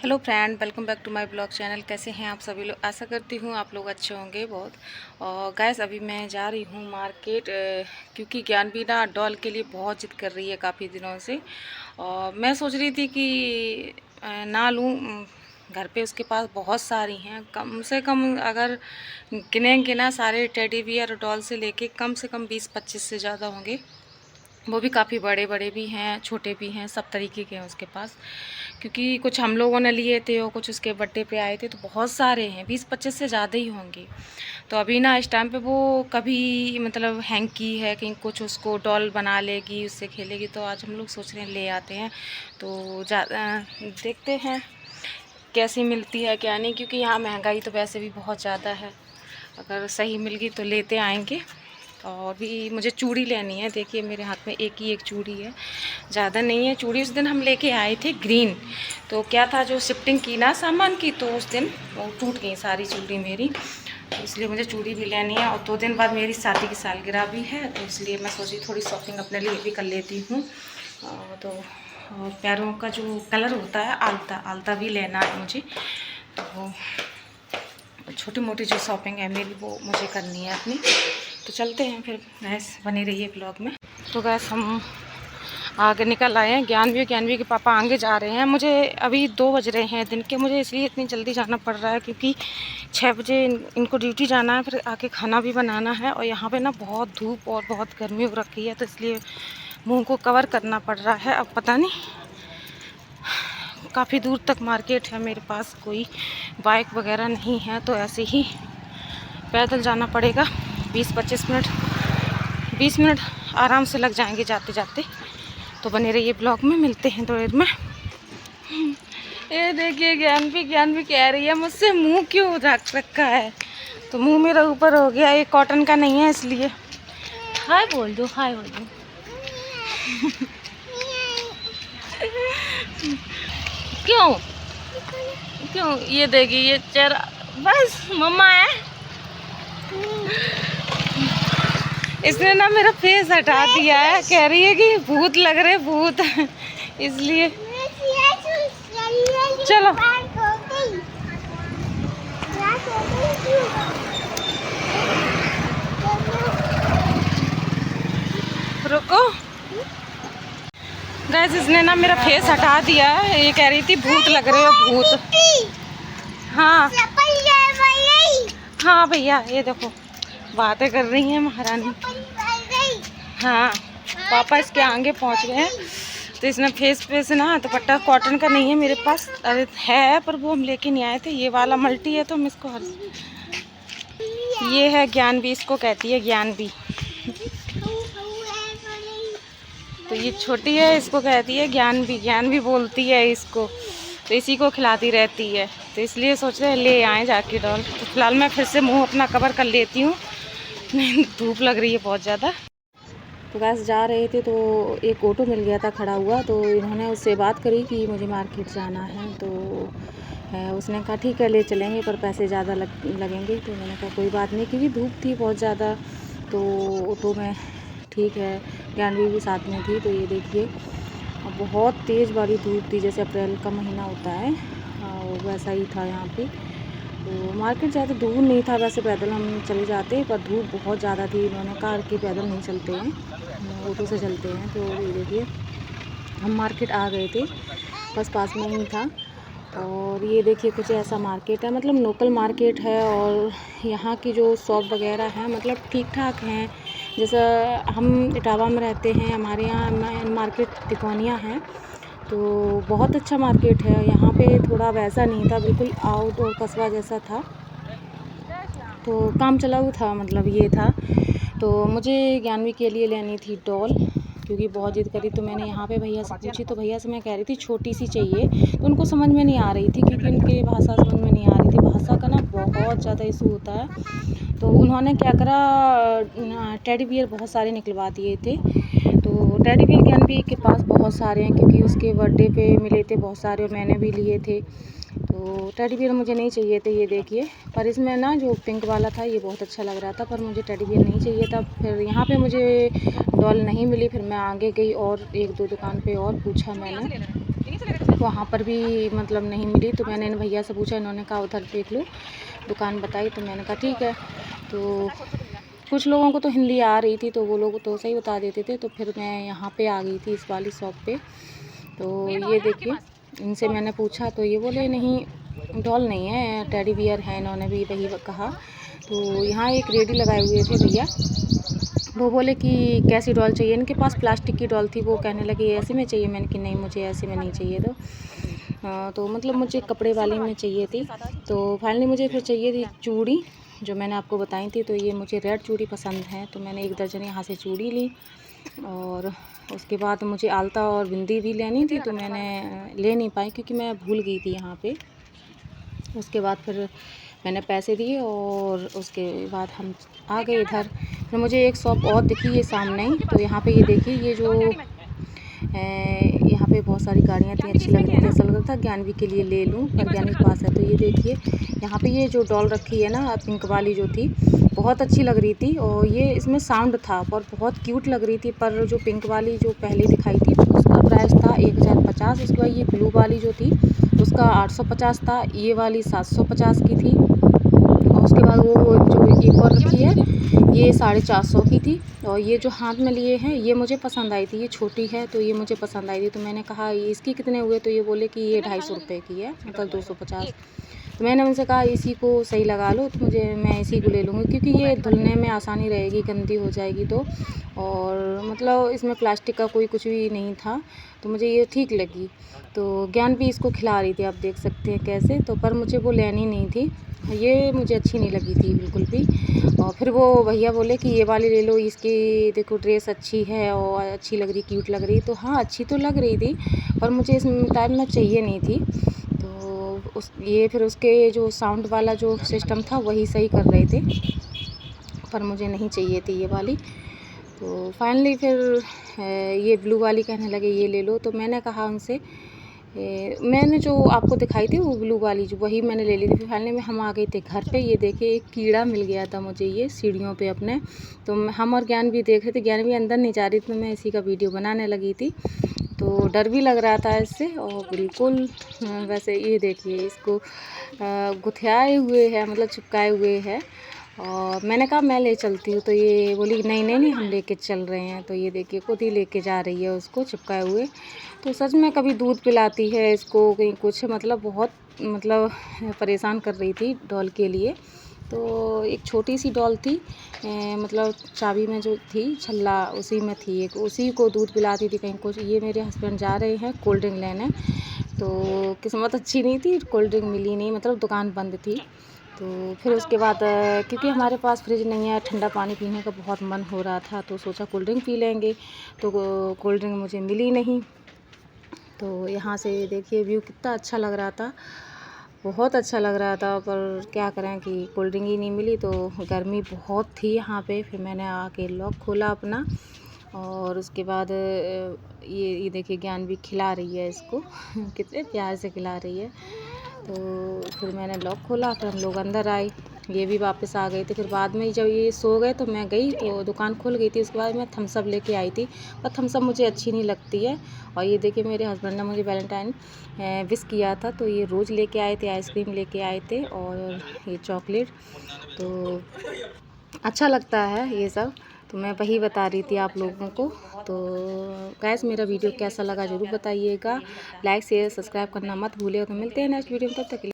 Hello friend, welcome back to my blog channel. कैसे हैं आप सभी लोग? आशा करती हूँ आप लोग अच्छे होंगे बहुत। और गाइस, अभी मैं जा रही हूँ मार्केट, क्योंकि ज्ञानवी ना डॉल के लिए बहुत जिद कर रही है काफ़ी दिनों से। और मैं सोच रही थी कि ना लूँ, घर पे उसके पास बहुत सारी हैं। कम से कम अगर गिनेंगे ना, सारे टेडी बियर और डॉल से लेके कम से कम 20-25 से ज़्यादा होंगे। वो भी काफ़ी बड़े बड़े भी हैं, छोटे भी हैं, सब तरीके के हैं उसके पास। क्योंकि कुछ हम लोगों ने लिए थे और कुछ उसके बर्थडे पे आए थे, तो बहुत सारे हैं, 20-25 से ज़्यादा ही होंगे। तो अभी ना इस टाइम पे वो कभी मतलब हैंकी है, कहीं कुछ उसको डॉल बना लेगी, उससे खेलेगी। तो आज हम लोग सोच रहे हैं ले आते हैं। तो देखते हैं कैसी मिलती है क्या नहीं, क्योंकि यहाँ महंगाई तो वैसे भी बहुत ज़्यादा है। अगर सही मिल गई तो लेते आएंगे। और भी मुझे चूड़ी लेनी है। देखिए मेरे हाथ में एक ही एक चूड़ी है, ज़्यादा नहीं है चूड़ी। उस दिन हम लेके आए थे ग्रीन, तो क्या था, जो शिफ्टिंग की ना सामान की, तो उस दिन वो टूट गई सारी चूड़ी मेरी। तो इसलिए मुझे चूड़ी भी लेनी है। और 2 दिन बाद मेरी शादी की सालगिरह भी है, तो इसलिए मैं सोची थोड़ी शॉपिंग अपने लिए भी कर लेती हूँ। तो और पैरों का जो कलर होता है, आलता आलता भी लेना है मुझे। तो छोटी मोटी जो शॉपिंग है मेरी, वो मुझे करनी है अपनी। तो चलते हैं फिर, गैस बनी रही है ब्लॉग में। तो गैस हम आगे निकल आए हैं। ज्ञानवी के पापा आगे जा रहे हैं। मुझे अभी 2 बज रहे हैं दिन के। मुझे इसलिए इतनी जल्दी जाना पड़ रहा है क्योंकि 6 बजे इनको ड्यूटी जाना है, फिर आके खाना भी बनाना है। और यहाँ पे ना बहुत धूप और बहुत गर्मी हो रखी है, तो इसलिए मुंह को कवर करना पड़ रहा है। अब पता नहीं, काफ़ी दूर तक मार्केट है, मेरे पास कोई बाइक वगैरह नहीं है, तो ऐसे ही पैदल जाना पड़ेगा। 20-25 मिनट, 20 मिनट आराम से लग जाएंगे जाते जाते। तो बने रहिए ब्लॉग में, मिलते हैं थोड़ी देर में। ये देखिए ज्ञानवी कह रही है मुझसे, मुंह क्यों रख रखा है? तो मुंह मेरा ऊपर हो गया, ये कॉटन का नहीं है इसलिए। हाय बोल दो, हाय बोल दो। क्यों क्यों? ये देखिए ये चेहरा, बस मम्मा है। इसने ना मेरा फेस हटा दिया है, कह रही है कि भूत लग रहे, भूत। इसलिए चलो रुको गैस, इसने ना मेरा फेस हटा दिया है। ये कह रही थी भूत लग रहे हो, भूत। हाँ हाँ भैया, ये देखो बातें कर रही हैं महारानी। हाँ, पापा इसके आगे पहुंच गए हैं। तो इसने फेस पे से ना दुपट्टा कॉटन का नहीं है मेरे पास, अरे है, पर वो हम लेके नहीं आए थे। ये वाला मल्टी है, तो हम इसको ये है ज्ञानवी, इसको कहती है ज्ञानवी। तो ये छोटी है, इसको कहती है ज्ञानवी, ज्ञानवी बोलती है इसको। तो इसी को खिलाती रहती है, तो इसलिए सोच रहे ले आए जाके डॉल। तो फिलहाल मैं फिर से मुंह अपना कवर कर लेती हूँ, धूप लग रही है बहुत ज़्यादा। तो बस जा रहे थे, तो एक ऑटो मिल गया था खड़ा हुआ। तो इन्होंने उससे बात करी कि मुझे मार्केट जाना है। तो उसने कहा ठीक है ले चलेंगे, पर पैसे ज़्यादा लगेंगे। तो मैंने कहा कोई बात नहीं, क्योंकि धूप थी बहुत ज़्यादा। तो ऑटो में ठीक है, ज्ञानवी भी साथ में थी। तो ये देखिए बहुत तेज़ वाली धूप थी, जैसे अप्रैल का महीना होता है, और वैसा ही था यहाँ पे। तो मार्केट ज़्यादा दूर नहीं था, वैसे पैदल हम चले जाते, पर धूप बहुत ज़्यादा थी। उन्होंने कहा कि पैदल नहीं चलते हैं, ऑटो से चलते हैं। तो ये देखिए हम मार्केट आ गए थे, बस पास में ही था। और ये देखिए कुछ ऐसा मार्केट है, मतलब लोकल मार्केट है। और यहाँ की जो शॉप वगैरह हैं, मतलब ठीक ठाक हैं। जैसा हम इटावा में रहते हैं, हमारे यहाँ मार्केट तिकोनिया है, तो बहुत अच्छा मार्केट है। यहाँ पे थोड़ा वैसा नहीं था, बिल्कुल आउट और कस्बा जैसा था, तो काम चलाऊ था, मतलब ये था। तो मुझे ज्ञानवी के लिए लेनी थी डॉल, क्योंकि बहुत जिद करी। तो मैंने यहाँ पे भैया से पूछी, तो भैया से मैं कह रही थी छोटी सी चाहिए, तो उनको समझ में नहीं आ रही थी, क्योंकि उनकी भाषा समझ में नहीं आ रही थी। भाषा का ना बहुत ज़्यादा इशू होता है। तो उन्होंने क्या करा, टेडी बियर बहुत सारे निकलवा दिए थे। तो टेडी बियर ज्ञानवी के पास बहुत सारे हैं, क्योंकि उसके बर्थडे पे मिले थे बहुत सारे, और मैंने भी लिए थे। तो टेडी बियर मुझे नहीं चाहिए थे, ये देखिए। पर इसमें ना जो पिंक वाला था ये बहुत अच्छा लग रहा था, पर मुझे टेडी बियर नहीं चाहिए था। फिर यहाँ पे मुझे डॉल नहीं मिली, फिर मैं आगे गई और 1-2 दुकान पे और पूछा मैंने। वहाँ पर भी मतलब नहीं मिली। तो मैंने इन भैया से पूछा, इन्होंने कहा उधर देख लो, दुकान बताई। तो मैंने कहा ठीक है। तो कुछ लोगों को तो हिंदी आ रही थी तो वो लोग तो सही बता देते थे। तो फिर मैं यहाँ पे आ गई थी इस वाली शॉप पे। तो ये देखिए, इनसे मैंने पूछा तो ये बोले नहीं डॉल नहीं है, टेडी बियर है। इन्होंने भी वही कहा। तो यहाँ एक रेडी लगाए हुए थे भैया, वो बोले कि कैसी डॉल चाहिए। इनके पास प्लास्टिक की डॉल थी, वो कहने लगे ऐसे में चाहिए। मैंने कि नहीं, मुझे ऐसे में नहीं चाहिए। तो मतलब मुझे कपड़े वाली में चाहिए थी। तो फाइनली मुझे फिर चाहिए थी चूड़ी, जो मैंने आपको बताई थी। तो ये मुझे रेड चूड़ी पसंद है, तो मैंने 1 दर्जन यहाँ से चूड़ी ली। और उसके बाद मुझे आलता और बिंदी भी लेनी थी, तो मैंने ले नहीं पाई क्योंकि मैं भूल गई थी यहाँ पे। उसके बाद फिर मैंने पैसे दिए और उसके बाद हम आ गए इधर। फिर मुझे एक शॉप और दिखी ये सामने ही। तो यहाँ पे ये देखिए, ये जो यहाँ पे बहुत सारी गाड़ियाँ थी, अच्छी लग रही थी। ऐसा लग रहा था ज्ञानवी के लिए ले लूँ, पर ज्ञानवी के पास है। तो ये देखिए, यहाँ पे ये जो डॉल रखी है ना, पिंक वाली जो थी, बहुत अच्छी लग रही थी। और ये इसमें साउंड था और बहुत क्यूट लग रही थी। पर जो पिंक वाली जो पहले दिखाई थी उसका प्राइस था 1050। उसके बाद ये ब्लू वाली जो थी उसका 850 था। ये वाली 750 की थी। और उसके बाद वो जो एक और रखी है ये 450 की थी। और ये जो हाथ में लिए हैं ये मुझे पसंद आई थी, ये छोटी है तो ये मुझे पसंद आई थी। तो मैंने कहा इसकी कितने हुए, तो ये बोले कि ये 250 रुपये की है, मतलब 250। तो मैंने उनसे कहा इसी को सही लगा लो, तो मैं इसी को ले लूँगी क्योंकि ये धुलने में आसानी रहेगी, गंदी हो जाएगी तो। और मतलब इसमें प्लास्टिक का कोई कुछ भी नहीं था, तो मुझे ये ठीक लगी। तो ज्ञान भी इसको खिला रही थी, आप देख सकते हैं कैसे। तो पर मुझे वो लेनी नहीं थी, ये मुझे अच्छी नहीं लगी थी बिल्कुल भी। और फिर वो भैया बोले कि ये वाली ले लो, इसकी देखो ड्रेस अच्छी है और अच्छी लग रही, क्यूट लग रही। तो हाँ, अच्छी तो लग रही थी, पर मुझे इस टाइम में चाहिए नहीं थी। तो ये फिर उसके जो साउंड वाला जो सिस्टम था वही सही कर रहे थे, पर मुझे नहीं चाहिए थी ये वाली। तो फाइनली फिर ये ब्लू वाली कहने लगे ये ले लो। तो मैंने कहा उनसे, मैंने जो आपको दिखाई थी वो ब्लू वाली जो, वही मैंने ले ली थी। फिर फाइनली में हम आ गए थे घर पे। ये देखिए, एक कीड़ा मिल गया था मुझे ये सीढ़ियों पे अपने। तो हम और ज्ञान भी देख रहे थे, ज्ञान भी अंदर नहीं जा रही थी, तो मैं इसी का वीडियो बनाने लगी थी। तो डर भी लग रहा था इससे। और बिल्कुल वैसे ये देखिए, इसको गुथियाए हुए है, मतलब चिपकाए हुए है। और मैंने कहा मैं ले चलती हूँ, तो ये बोली नहीं नहीं नहीं, हम लेके चल रहे हैं। तो ये देखिए, खुद ही लेके जा रही है उसको चिपकाए हुए। तो सच में कभी दूध पिलाती है इसको, कहीं कुछ, मतलब बहुत मतलब परेशान कर रही थी डॉल के लिए। तो एक छोटी सी डॉल थी, मतलब चाबी में जो थी छल्ला उसी में थी एक, उसी को दूध पिलाती थी कहीं कुछ। ये मेरे हस्बैंड जा रहे हैं कोल्ड ड्रिंक लेने, तो किस्मत अच्छी नहीं थी, कोल्ड ड्रिंक मिली नहीं, मतलब दुकान बंद थी। तो फिर उसके बाद क्योंकि हमारे पास फ्रिज नहीं है, ठंडा पानी पीने का बहुत मन हो रहा था, तो सोचा कोल्ड ड्रिंक पी लेंगे। तो कोल्ड ड्रिंक मुझे मिली नहीं। तो यहाँ से देखिए व्यू कितना अच्छा लग रहा था, बहुत अच्छा लग रहा था। पर क्या करें कि कोल्ड ड्रिंक ही नहीं मिली। तो गर्मी बहुत थी यहाँ पे। फिर मैंने आके लॉक खोला अपना, और उसके बाद ये देखिए, ज्ञान भी खिला रही है इसको कितने प्यार से खिला रही है। तो फिर मैंने लॉक खोला, फिर हम लोग अंदर आए, ये भी वापस आ गए थे। फिर बाद में जब ये सो गए तो मैं गई, तो दुकान खुल गई थी। उसके बाद मैं थम्स अप लेके आई थी, पर थम्स अप मुझे अच्छी नहीं लगती है। और ये देखिए, मेरे हस्बैंड ने मुझे वैलेंटाइन विश किया था, तो ये रोज़ लेके आए थे, आइसक्रीम लेके आए थे और ये चॉकलेट। तो अच्छा लगता है ये सब, तो मैं वही बता रही थी आप लोगों को। तो गाइस, मेरा वीडियो कैसा लगा ज़रूर बताइएगा। लाइक शेयर सब्सक्राइब करना मत भूलिएगा। तो मिलते हैं नेक्स्ट वीडियो में, तब तक के लिए।